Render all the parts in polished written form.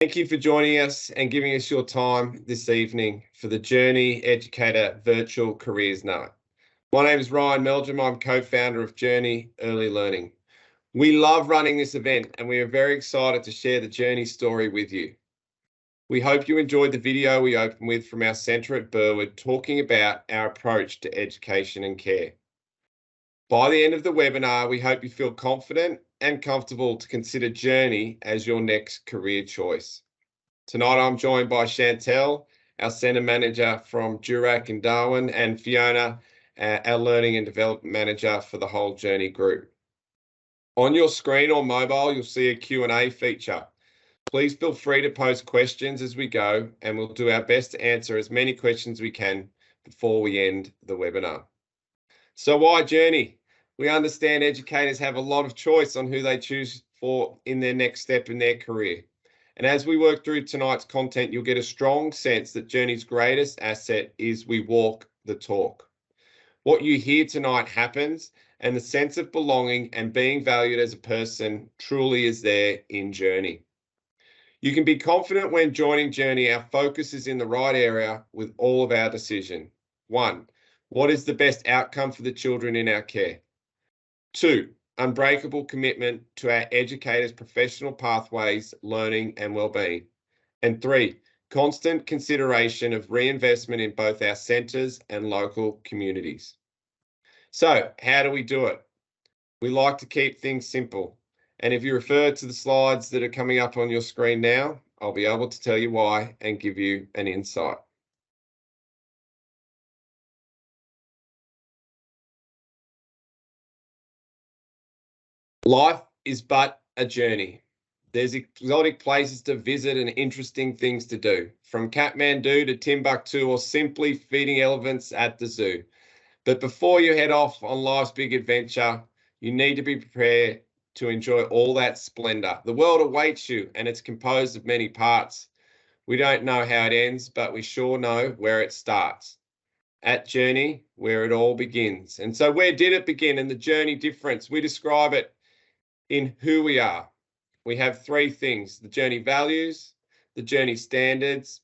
Thank you for joining us and giving us your time this evening for the Journey Educator Virtual Careers Night. My name is Ryan Meldrum. I'm co-founder of Journey Early Learning. We love running this event and we are very excited to share the Journey story with you. We hope you enjoyed the video we opened with from our centre at Burwood talking about our approach to education and care. By the end of the webinar, we hope you feel confident and comfortable to consider Journey as your next career choice. Tonight, I'm joined by Chantel, our Centre Manager from Durack in Darwin, and Fiona, our Learning and Development Manager for the whole Journey group. On your screen or mobile, you'll see a Q&A feature. Please feel free to post questions as we go, and we'll do our best to answer as many questions we can before we end the webinar. So why Journey? We understand educators have a lot of choice on who they choose for in their next step in their career. And as we work through tonight's content, you'll get a strong sense that Journey's greatest asset is we walk the talk. What you hear tonight happens, and the sense of belonging and being valued as a person truly is there in Journey. You can be confident when joining Journey, our focus is in the right area with all of our decision. 1, what is the best outcome for the children in our care? 2, unbreakable commitment to our educators' professional pathways, learning and wellbeing. And 3, constant consideration of reinvestment in both our centres and local communities. So how do we do it? We like to keep things simple. And if you refer to the slides that are coming up on your screen now, I'll be able to tell you why and give you an insight. Life is but a journey. There's exotic places to visit and interesting things to do, from Kathmandu to Timbuktu or simply feeding elephants at the zoo. But before you head off on life's big adventure, you need to be prepared to enjoy all that splendor. The world awaits you and it's composed of many parts. We don't know how it ends, but we sure know where it starts. At Journey, where it all begins. And so where did it begin and the journey difference? We describe it in who we are. We have 3 things: the Journey values, the Journey standards,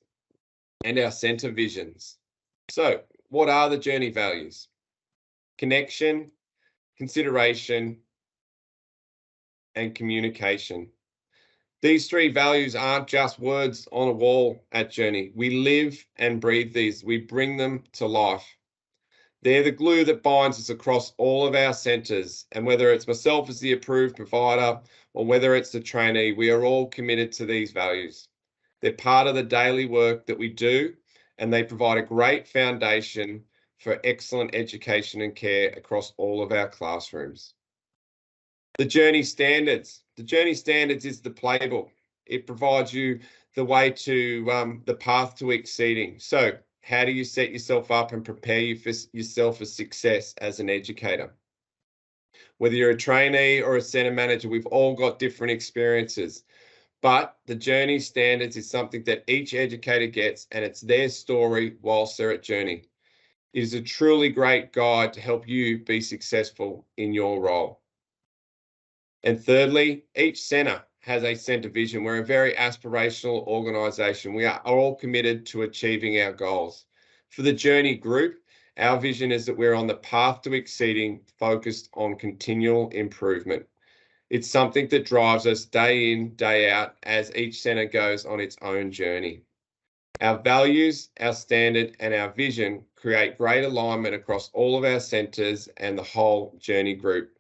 and our centre visions. So what are the Journey values? Connection, consideration, and communication. These 3 values aren't just words on a wall at Journey. We live and breathe these. We bring them to life. They're the glue that binds us across all of our centres, and whether it's myself as the approved provider or whether it's the trainee, we are all committed to these values. They're part of the daily work that we do, and they provide a great foundation for excellent education and care across all of our classrooms. The Journey standards. The Journey standards is the playbook. It provides you the way to the path to exceeding. So how do you set yourself up and prepare yourself for success as an educator? Whether you're a trainee or a centre manager, we've all got different experiences. But the Journey standards is something that each educator gets, and it's their story whilst they're at Journey. It is a truly great guide to help you be successful in your role. And thirdly, each centre has a centre vision. We're a very aspirational organisation. We are all committed to achieving our goals. For the Journey group, our vision is that we're on the path to exceeding, focused on continual improvement. It's something that drives us day in, day out as each centre goes on its own journey. Our values, our standard and our vision create great alignment across all of our centres and the whole Journey group.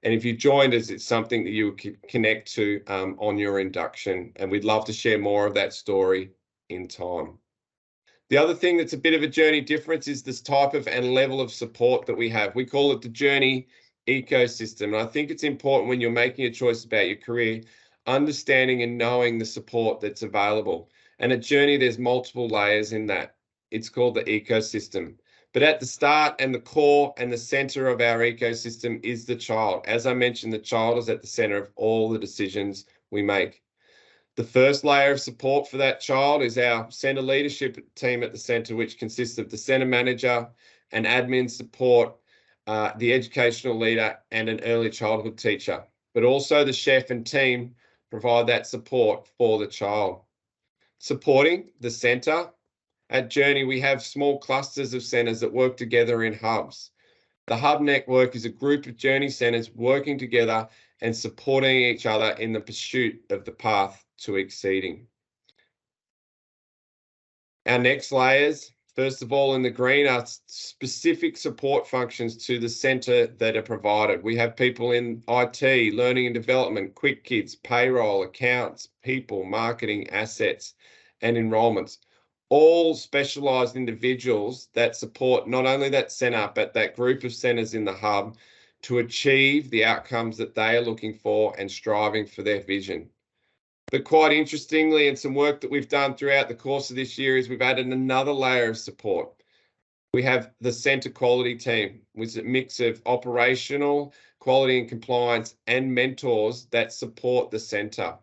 And if you joined us, it's something that you can connect to on your induction, and we'd love to share more of that story in time. The other thing that's a bit of a Journey difference is this type of and level of support that we have. We call it the Journey ecosystem. And I think it's important when you're making a choice about your career, understanding and knowing the support that's available. And at Journey, there's multiple layers in that. It's called the ecosystem. But at the start and the core and the center of our ecosystem is the child. As I mentioned, the child is at the center of all the decisions we make. The first layer of support for that child is our centre leadership team at the centre, which consists of the centre manager and admin support, the educational leader and an early childhood teacher. But also the chef and team provide that support for the child. Supporting the centre. At Journey, we have small clusters of centres that work together in hubs. The hub network is a group of Journey centres working together and supporting each other in the pursuit of the path to exceeding. Our next layers, first of all, in the green, are specific support functions to the centre that are provided. We have people in IT, learning and development, Quick Kids, payroll, accounts, people, marketing, assets, and enrolments. All specialised individuals that support not only that centre, but that group of centres in the hub to achieve the outcomes that they are looking for and striving for their vision. But quite interestingly, and some work that we've done throughout the course of this year, is we've added another layer of support. We have the centre quality team, which is a mix of operational, quality and compliance, and mentors that support the centre.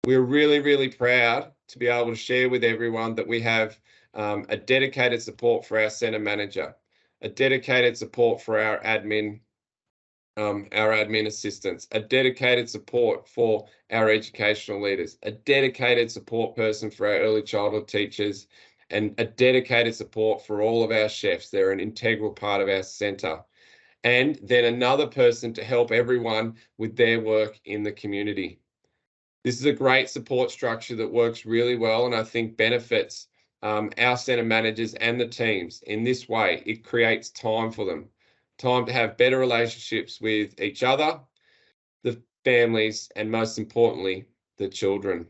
We're really, really proud to be able to share with everyone that we have a dedicated support for our centre manager, a dedicated support for our admin assistants, a dedicated support for our educational leaders, a dedicated support person for our early childhood teachers, and a dedicated support for all of our chefs. They're an integral part of our centre. And then another person to help everyone with their work in the community. This is a great support structure that works really well, and I think benefits our centre managers and the teams in this way. It creates time for them. Time to have better relationships with each other, the families, and most importantly, the children.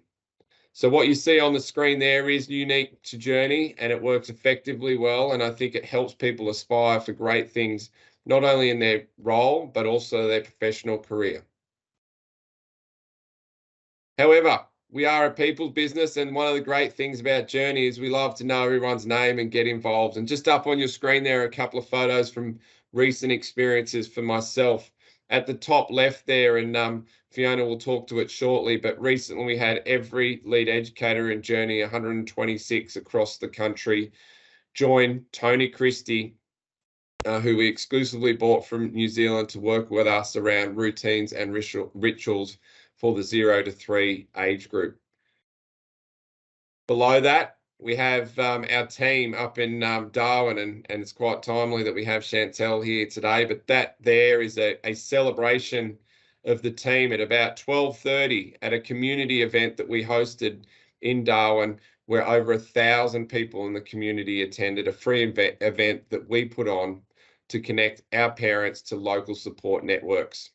So what you see on the screen there is unique to Journey, and it works effectively well. And I think it helps people aspire for great things, not only in their role, but also their professional career. However, we are a people's business, and one of the great things about Journey is we love to know everyone's name and get involved. And just up on your screen there are a couple of photos from recent experiences for myself. At the top left there, and Fiona will talk to it shortly, but recently we had every lead educator in Journey, 126 across the country, join Tony Christie, who we exclusively bought from New Zealand to work with us around routines and rituals for the 0 to 3 age group. Below that, we have our team up in Darwin, and it's quite timely that we have Chantel here today, but that there is a celebration of the team at about 12:30 at a community event that we hosted in Darwin, where over 1,000 people in the community attended, a free event that we put on to connect our parents to local support networks.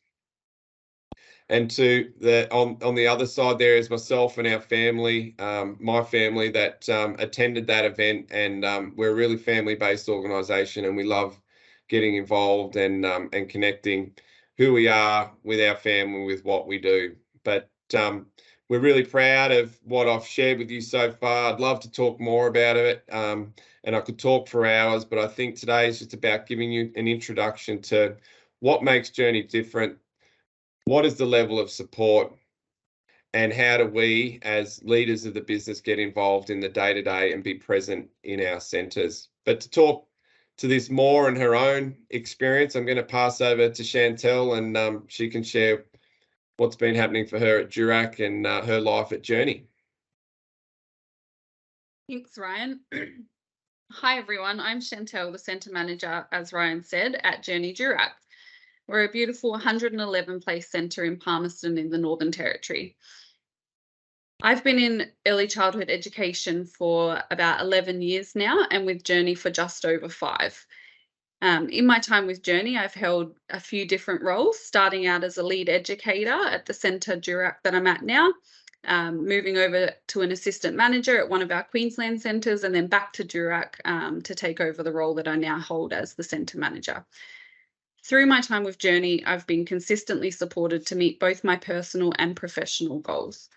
And to the on the other side there is myself and our family, my family that attended that event, and we're a really family-based organisation, and we love getting involved and connecting who we are with our family, with what we do. But we're really proud of what I've shared with you so far. I'd love to talk more about it, and I could talk for hours, but I think today is just about giving you an introduction to what makes Journey different. What is the level of support, and how do we as leaders of the business get involved in the day-to-day and be present in our centres? But to talk to this more in her own experience, I'm going to pass over to Chantel, and she can share what's been happening for her at Durack and her life at Journey. Thanks, Ryan. Hi, everyone. I'm Chantel, the Centre Manager, as Ryan said, at Journey Durack. We're a beautiful 111 place centre in Palmerston in the Northern Territory. I've been in early childhood education for about 11 years now, and with Journey for just over 5. In my time with Journey, I've held a few different roles, starting out as a lead educator at the Centre Durack that I'm at now, moving over to an assistant manager at one of our Queensland centres, and then back to Durack to take over the role that I now hold as the centre manager. Through my time with Journey, I've been consistently supported to meet both my personal and professional goals.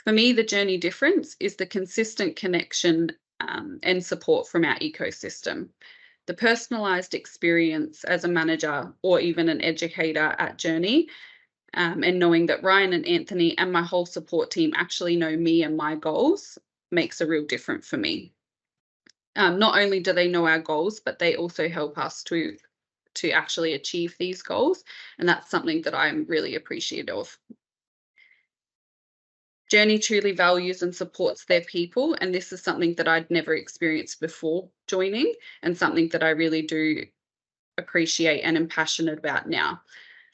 For me, the Journey difference is the consistent connection and support from our ecosystem. The personalised experience as a manager or even an educator at Journey, and knowing that Ryan and Anthony and my whole support team actually know me and my goals makes a real difference for me. Not only do they know our goals, but they also help us to actually achieve these goals. And that's something that I'm really appreciative of. Journey truly values and supports their people, and this is something that I'd never experienced before joining, and something that I really do appreciate and am passionate about now.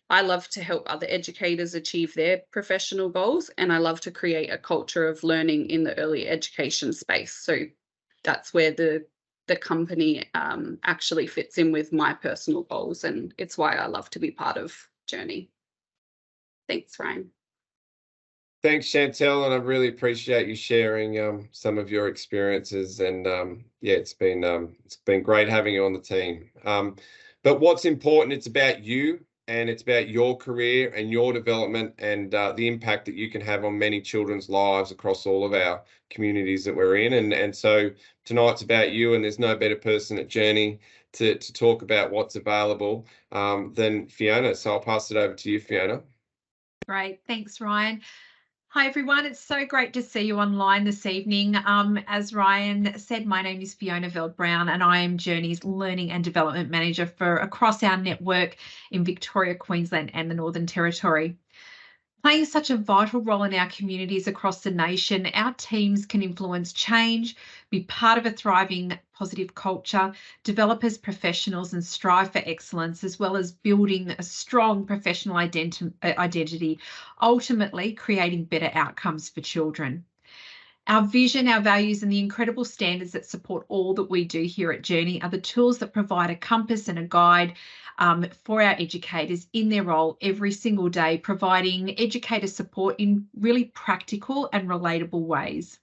I love to help other educators achieve their professional goals, and I love to create a culture of learning in the early education space. So that's where the company actually fits in with my personal goals, and it's why I love to be part of Journey. Thanks, Ryan. Thanks, Chantel, and I really appreciate you sharing some of your experiences. And yeah, it's been great having you on the team. But what's important, it's about you, and it's about your career and your development, and the impact that you can have on many children's lives across all of our communities that we're in. And so tonight's about you, and there's no better person at Journey to talk about what's available than Fiona. So I'll pass it over to you, Fiona. Great, thanks, Ryan. Hi, everyone. It's so great to see you online this evening. As Ryan said, my name is Fiona Veld-Brown, and I am Journey's Learning and Development Manager for across our network in Victoria, Queensland and the Northern Territory. Playing such a vital role in our communities across the nation, our teams can influence change, be part of a thriving positive culture, develop as professionals and strive for excellence, as well as building a strong professional identity, ultimately creating better outcomes for children. Our vision, our values, and the incredible standards that support all that we do here at Journey are the tools that provide a compass and a guide for our educators in their role every single day, providing educator support in really practical and relatable ways.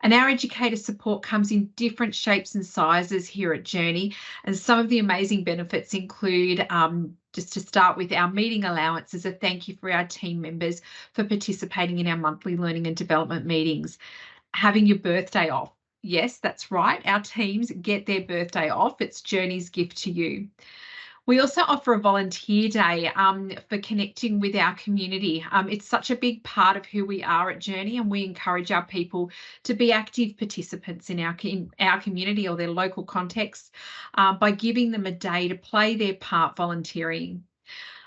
And our educator support comes in different shapes and sizes here at Journey. And some of the amazing benefits include, just to start with, our meeting allowance as a thank you for our team members for participating in our monthly learning and development meetings. Having your birthday off. Yes, that's right. Our teams get their birthday off. It's Journey's gift to you. We also offer a volunteer day for connecting with our community. It's such a big part of who we are at Journey, and we encourage our people to be active participants in our community or their local context by giving them a day to play their part volunteering.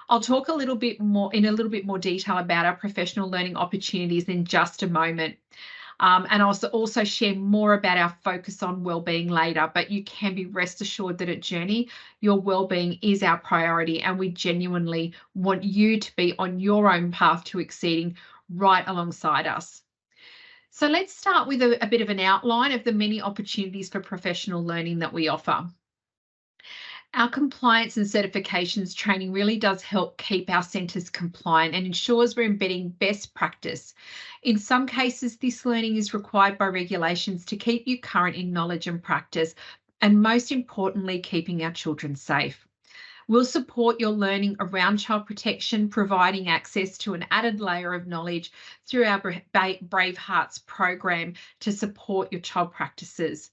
I'll talk in a little bit more detail about our professional learning opportunities in just a moment. And I'll also share more about our focus on wellbeing later, but you can be rest assured that at Journey, your wellbeing is our priority, and we genuinely want you to be on your own path to exceeding right alongside us. So let's start with a bit of an outline of the many opportunities for professional learning that we offer. Our compliance and certifications training really does help keep our centres compliant and ensures we're embedding best practice. In some cases, this learning is required by regulations to keep you current in knowledge and practice, and most importantly, keeping our children safe. We'll support your learning around child protection, providing access to an added layer of knowledge through our Brave Hearts program to support your child practices.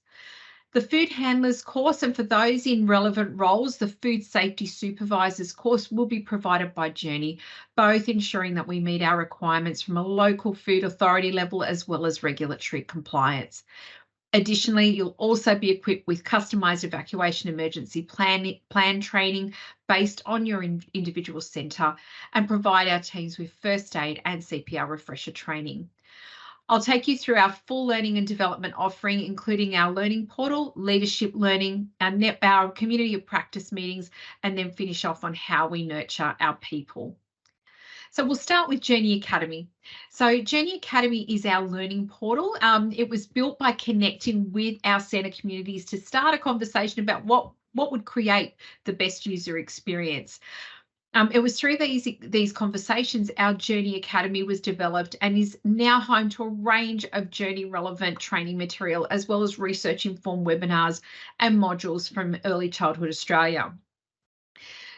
The food handlers course, and for those in relevant roles, the food safety supervisors course will be provided by Journey, both ensuring that we meet our requirements from a local food authority level as well as regulatory compliance. Additionally, you'll also be equipped with customised evacuation emergency plan training based on your individual centre, and provide our teams with first aid and CPR refresher training. I'll take you through our full learning and development offering, including our learning portal, leadership learning, our community of practice meetings, and then finish off on how we nurture our people. So we'll start with Journey Academy. So Journey Academy is our learning portal. It was built by connecting with our centre communities to start a conversation about what would create the best user experience. It was through these conversations our Journey Academy was developed, and is now home to a range of Journey relevant training material, as well as research informed webinars and modules from Early Childhood Australia.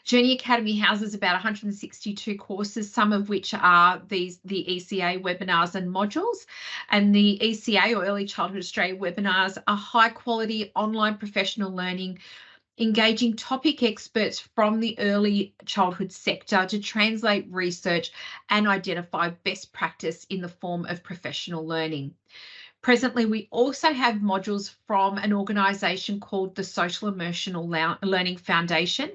Journey Academy houses about 162 courses, some of which are the ECA webinars and modules. And the ECA, or Early Childhood Australia webinars, are high quality online professional learning, engaging topic experts from the early childhood sector to translate research and identify best practice in the form of professional learning. Presently, we also have modules from an organisation called the Social Emotional Learning Foundation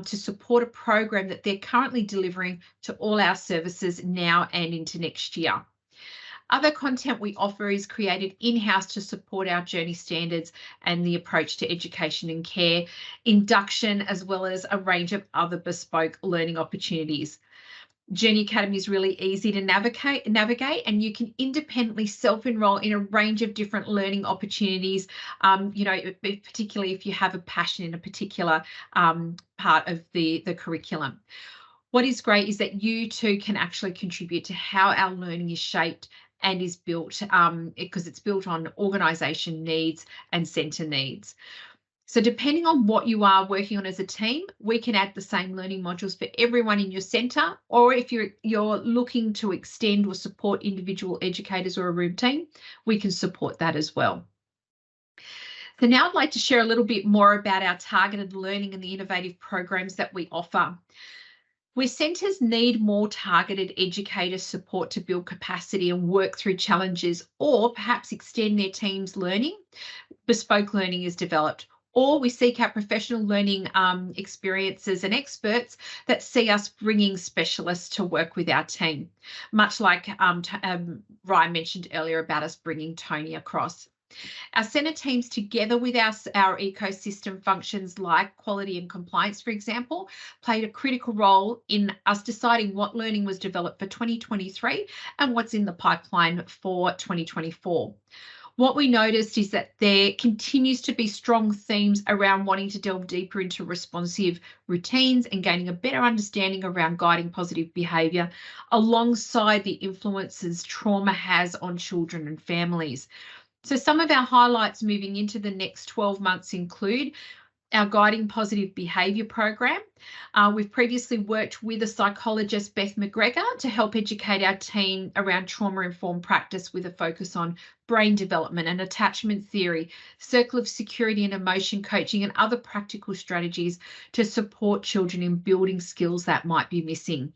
to support a program that they're currently delivering to all our services now and into next year. Other content we offer is created in-house to support our journey standards and the approach to education and care, induction, as well as a range of other bespoke learning opportunities. Journey Academy is really easy to navigate, and you can independently self-enroll in a range of different learning opportunities, particularly if you have a passion in a particular part of the curriculum. What is great is that you too can actually contribute to how our learning is shaped and is built, because it's built on organisation needs and centre needs. So depending on what you are working on as a team, we can add the same learning modules for everyone in your centre, or if you're looking to extend or support individual educators or a room team, we can support that as well. So now I'd like to share a little bit more about our targeted learning and the innovative programs that we offer. Where centres need more targeted educator support to build capacity and work through challenges, or perhaps extend their team's learning, bespoke learning is developed. Or we seek out professional learning experiences and experts that see us bringing specialists to work with our team, much like Ryan mentioned earlier about us bringing Tony across. Our centre teams, together with our ecosystem functions like quality and compliance, for example, played a critical role in us deciding what learning was developed for 2023 and what's in the pipeline for 2024. What we noticed is that there continues to be strong themes around wanting to delve deeper into responsive routines and gaining a better understanding around guiding positive behaviour, alongside the influences trauma has on children and families. So some of our highlights moving into the next 12 months include our Guiding Positive Behaviour program. We've previously worked with a psychologist, Beth McGregor, to help educate our team around trauma-informed practice with a focus on brain development and attachment theory, circle of security and emotion coaching, and other practical strategies to support children in building skills that might be missing.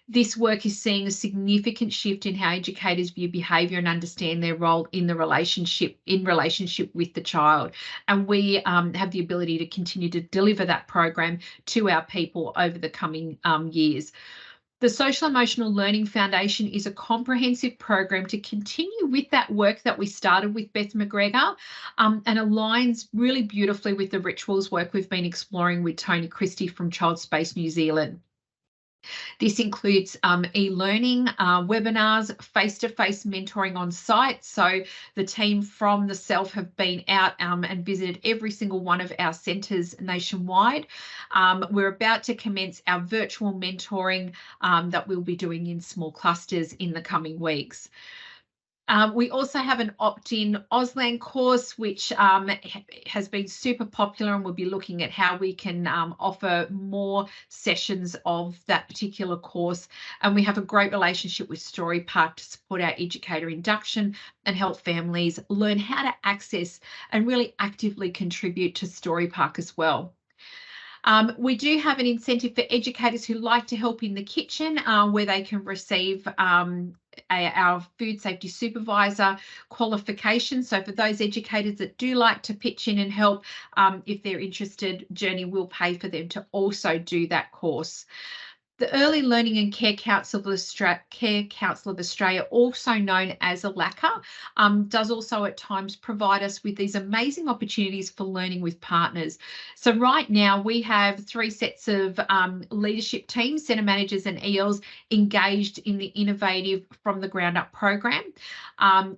This work is seeing a significant shift in how educators view behaviour and understand their role in the relationship with the child. And we have the ability to continue to deliver that program to our people over the coming years. The Social Emotional Learning Foundation is a comprehensive program to continue with that work that we started with Beth McGregor, and aligns really beautifully with the rituals work we've been exploring with Tony Christie from Child Space New Zealand. This includes e-learning, webinars, face-to-face mentoring on site. So the team from the Self have been out and visited every single one of our centres nationwide. We're about to commence our virtual mentoring that we'll be doing in small clusters in the coming weeks. We also have an opt-in Auslan course, which has been super popular, and we'll be looking at how we can offer more sessions of that particular course. And we have a great relationship with Storypark to support our educator induction and help families learn how to access and really actively contribute to Storypark as well. We do have an incentive for educators who like to help in the kitchen, where they can receive our food safety supervisor qualification. So for those educators that do like to pitch in and help, if they're interested, Journey will pay for them to also do that course. The Early Learning and Care Council of Australia, also known as ELACA, does also at times provide us with these amazing opportunities for learning with partners. So right now we have 3 sets of leadership teams, centre managers and ELs engaged in the Innovative From the Ground Up program.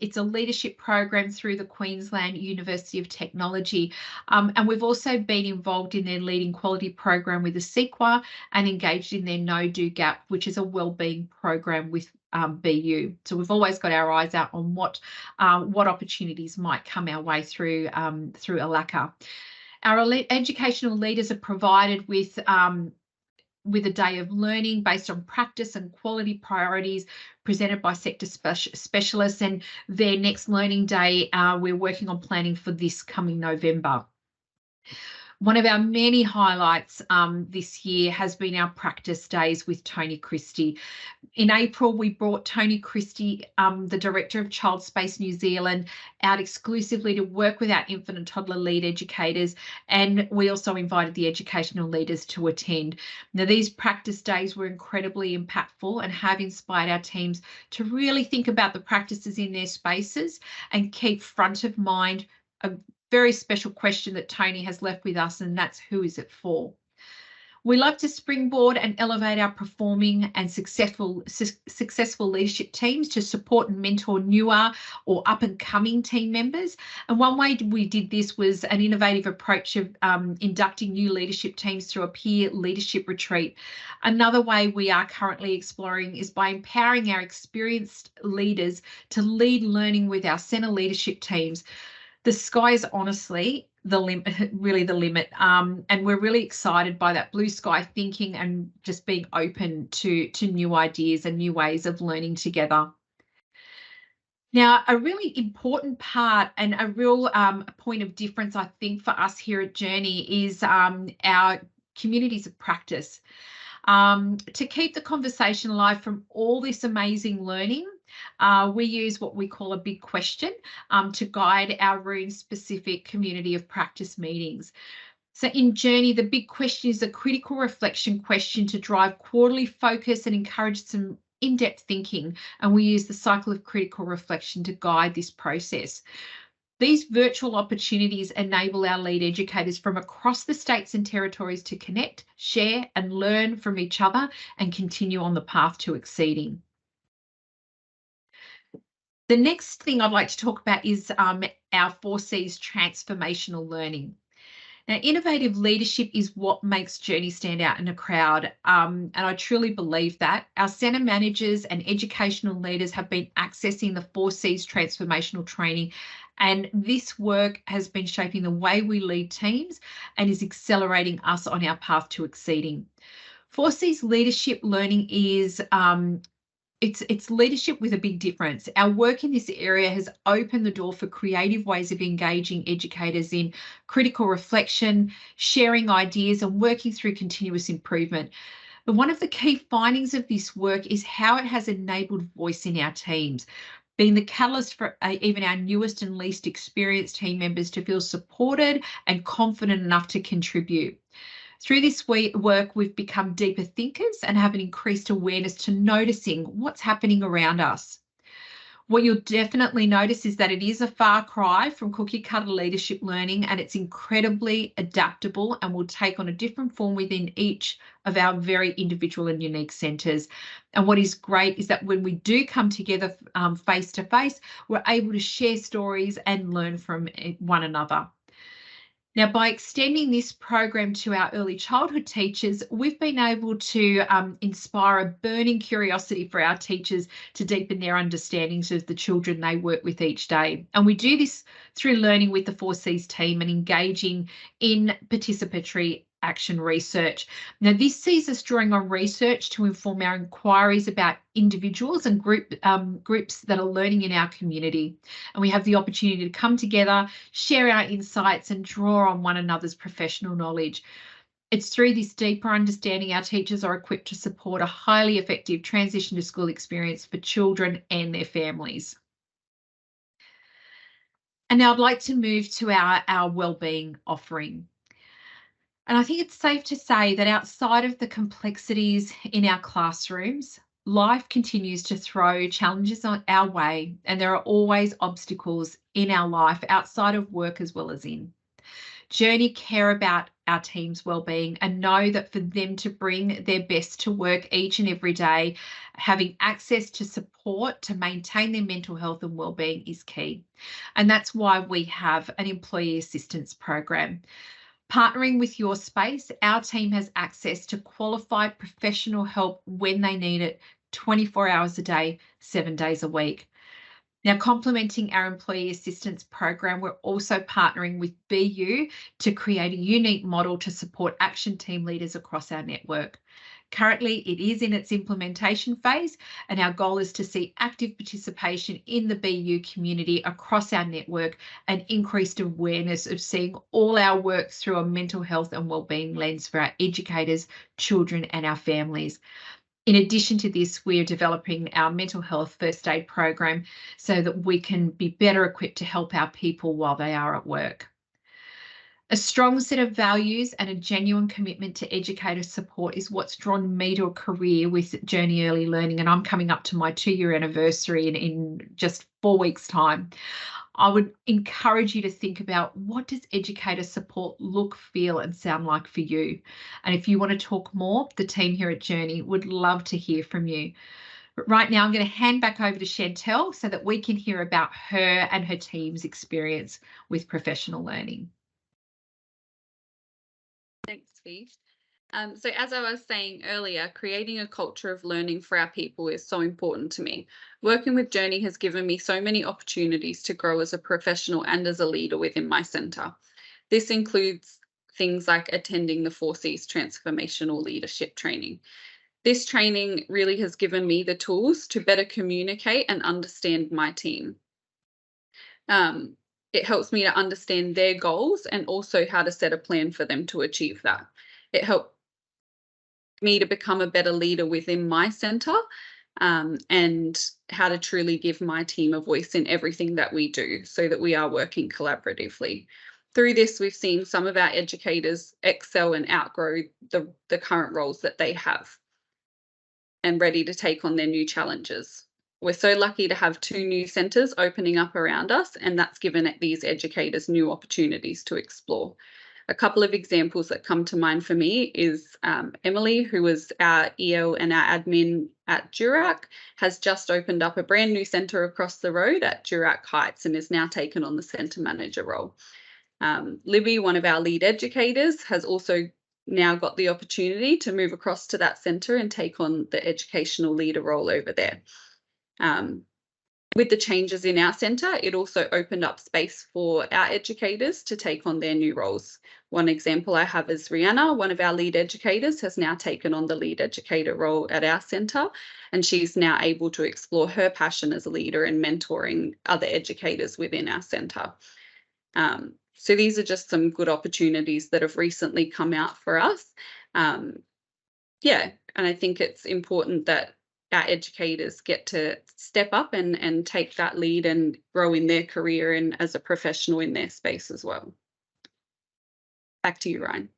It's a leadership program through the Queensland University of Technology, and we've also been involved in their Leading Quality program with the CEQA and engaged in their No Do Gap, which is a wellbeing program with BU. So we've always got our eyes out on what opportunities might come our way through ELACA. Our educational leaders are provided with a day of learning based on practice and quality priorities presented by sector specialists, and their next learning day we're working on planning for this coming November. One of our many highlights this year has been our practice days with Tony Christie. In April, we brought Tony Christie, the Director of Child Space New Zealand, out exclusively to work with our infant and toddler lead educators, and we also invited the educational leaders to attend. Now, these practice days were incredibly impactful and have inspired our teams to really think about the practices in their spaces and keep front of mind a very special question that Tony has left with us, and that's who is it for? We love to springboard and elevate our performing and successful leadership teams to support and mentor newer or up and coming team members. And one way we did this was an innovative approach of inducting new leadership teams through a peer leadership retreat. Another way we are currently exploring is by empowering our experienced leaders to lead learning with our centre leadership teams. The sky is honestly the limit, really the limit. And we're really excited by that blue sky thinking and just being open to new ideas and new ways of learning together. Now, a really important part and a real point of difference, I think, for us here at Journey is our communities of practice. To keep the conversation alive from all this amazing learning, we use what we call a big question to guide our room-specific community of practice meetings. So in Journey, the big question is a critical reflection question to drive quarterly focus and encourage some in-depth thinking, and we use the cycle of critical reflection to guide this process. These virtual opportunities enable our lead educators from across the states and territories to connect, share and learn from each other and continue on the path to exceeding. The next thing I'd like to talk about is our 4Cs transformational learning. Now, innovative leadership is what makes Journey stand out in a crowd, and I truly believe that. Our centre managers and educational leaders have been accessing the 4Cs transformational training, and this work has been shaping the way we lead teams and is accelerating us on our path to exceeding. 4Cs leadership learning is it's leadership with a big difference. Our work in this area has opened the door for creative ways of engaging educators in critical reflection, sharing ideas and working through continuous improvement. But one of the key findings of this work is how it has enabled voice in our teams, being the catalyst for even our newest and least experienced team members to feel supported and confident enough to contribute. Through this work, we've become deeper thinkers and have an increased awareness to noticing what's happening around us. What you'll definitely notice is that it is a far cry from cookie cutter leadership learning, and it's incredibly adaptable and will take on a different form within each of our very individual and unique centres. And what is great is that when we do come together face to face, we're able to share stories and learn from one another. Now, by extending this program to our early childhood teachers, we've been able to inspire a burning curiosity for our teachers to deepen their understandings of the children they work with each day. And we do this through learning with the 4Cs team and engaging in participatory action research. Now, this sees us drawing on research to inform our inquiries about individuals and groups that are learning in our community. And we have the opportunity to come together, share our insights and draw on one another's professional knowledge. It's through this deeper understanding our teachers are equipped to support a highly effective transition to school experience for children and their families. And now I'd like to move to our wellbeing offering. And I think it's safe to say that outside of the complexities in our classrooms, life continues to throw challenges on our way, and there are always obstacles in our life outside of work as well as in. Journey care about our team's wellbeing and know that for them to bring their best to work each and every day, having access to support to maintain their mental health and wellbeing is key. And that's why we have an employee assistance program. Partnering with Your Space, our team has access to qualified professional help when they need it, 24 hours a day, 7 days a week. Now, complementing our employee assistance program, we're also partnering with BU to create a unique model to support action team leaders across our network. Currently, it is in its implementation phase, and our goal is to see active participation in the BU community across our network and increased awareness of seeing all our work through a mental health and wellbeing lens for our educators, children, and our families. In addition to this, we are developing our mental health first aid program so that we can be better equipped to help our people while they are at work. A strong set of values and a genuine commitment to educator support is what's drawn me to a career with Journey Early Learning, and I'm coming up to my 2-year anniversary in just 4 weeks' time. I would encourage you to think about, what does educator support look, feel, and sound like for you? And if you want to talk more, the team here at Journey would love to hear from you. But right now, I'm going to hand back over to Chantel so that we can hear about her and her team's experience with professional learning. Thanks, Fee. So as I was saying earlier, creating a culture of learning for our people is so important to me. Working with Journey has given me so many opportunities to grow as a professional and as a leader within my centre. This includes things like attending the 4Cs transformational leadership training. This training really has given me the tools to better communicate and understand my team. It helps me to understand their goals and also how to set a plan for them to achieve that. It helped me to become a better leader within my centre, and how to truly give my team a voice in everything that we do so that we are working collaboratively. Through this, we've seen some of our educators excel and outgrow the current roles that they have and ready to take on their new challenges. We're so lucky to have 2 new centres opening up around us, and that's given these educators new opportunities to explore. A couple of examples that come to mind for me is Emily, who was our EL and our admin at Durack, has just opened up a brand new centre across the road at Durack Heights and is now taken on the centre manager role. Libby, one of our lead educators, has also now got the opportunity to move across to that centre and take on the educational leader role over there. With the changes in our centre, it also opened up space for our educators to take on their new roles. One example I have is Rihanna, one of our lead educators, has now taken on the lead educator role at our centre, and she's now able to explore her passion as a leader and mentoring other educators within our centre. So these are just some good opportunities that have recently come out for us. And I think it's important that our educators get to step up and take that lead and grow in their career and as a professional in their space as well. Back to you, Ryan.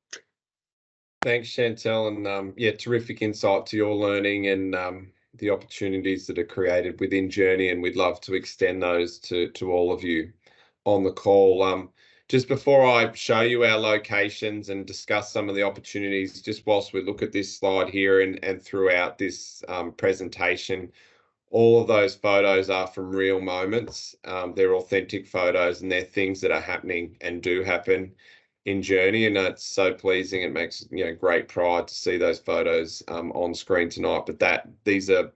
Thanks, Chantel, and terrific insight to your learning and the opportunities that are created within Journey, and we'd love to extend those to all of you on the call. Just before I show you our locations and discuss some of the opportunities, just whilst we look at this slide here and throughout this presentation, all of those photos are from real moments. They're authentic photos, and they're things that are happening and do happen in Journey, and it's so pleasing. It makes great pride to see those photos on screen tonight. But these are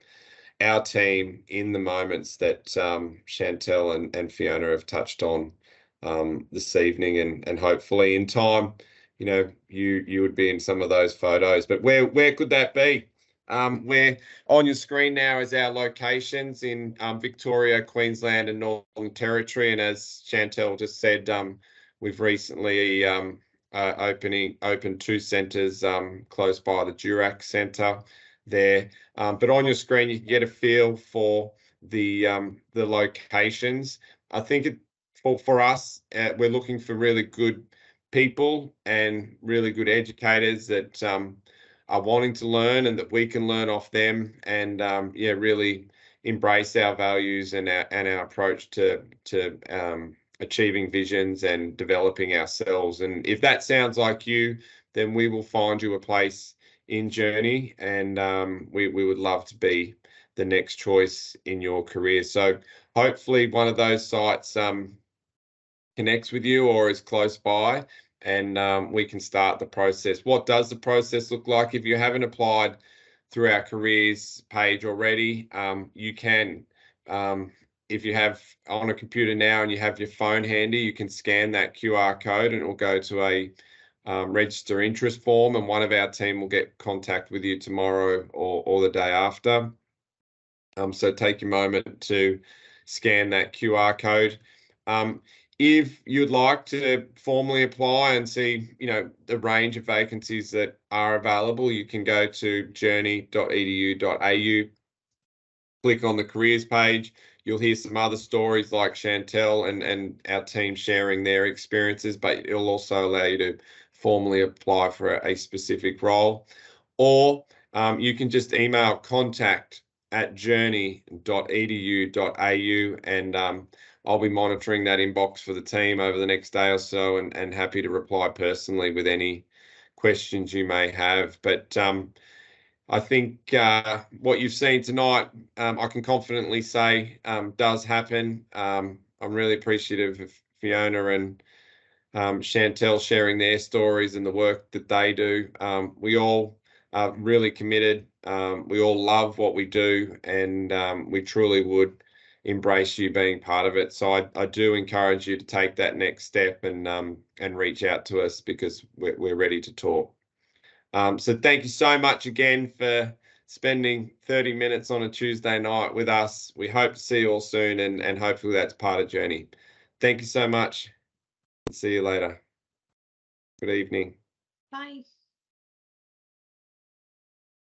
our team in the moments that Chantel and Fiona have touched on this evening, and hopefully in time, you would be in some of those photos. But where could that be? Where on your screen now is our locations in Victoria, Queensland, and Northern Territory. And as Chantel just said, we've recently opened 2 centres close by the Durack Centre there. But on your screen, you can get a feel for the locations. I think for us, we're looking for really good people and really good educators that are wanting to learn and that we can learn off them, and really embrace our values and our approach to achieving visions and developing ourselves. And if that sounds like you, then we will find you a place in Journey, and we would love to be the next choice in your career. So hopefully one of those sites connects with you or is close by, and we can start the process. What does the process look like? If you haven't applied through our careers page already, you can. If you have on a computer now and you have your phone handy, you can scan that QR code and it will go to a register interest form, and one of our team will get contact with you tomorrow or the day after. So take a moment to scan that QR code. If you'd like to formally apply and see, the range of vacancies that are available, you can go to journey.edu.au, click on the careers page. You'll hear some other stories like Chantel and our team sharing their experiences, but it'll also allow you to formally apply for a specific role. Or you can just email contact@journey.edu.au, and I'll be monitoring that inbox for the team over the next day or so, and happy to reply personally with any questions you may have. But I think what you've seen tonight, I can confidently say does happen. I'm really appreciative of Fiona and Chantel sharing their stories and the work that they do. We all are really committed. We all love what we do, and we truly would embrace you being part of it. So I do encourage you to take that next step and reach out to us, because we're ready to talk. So thank you so much again for spending 30 minutes on a Tuesday night with us. We hope to see you all soon, and hopefully that's part of Journey. Thank you so much. See you later. Good evening. Bye.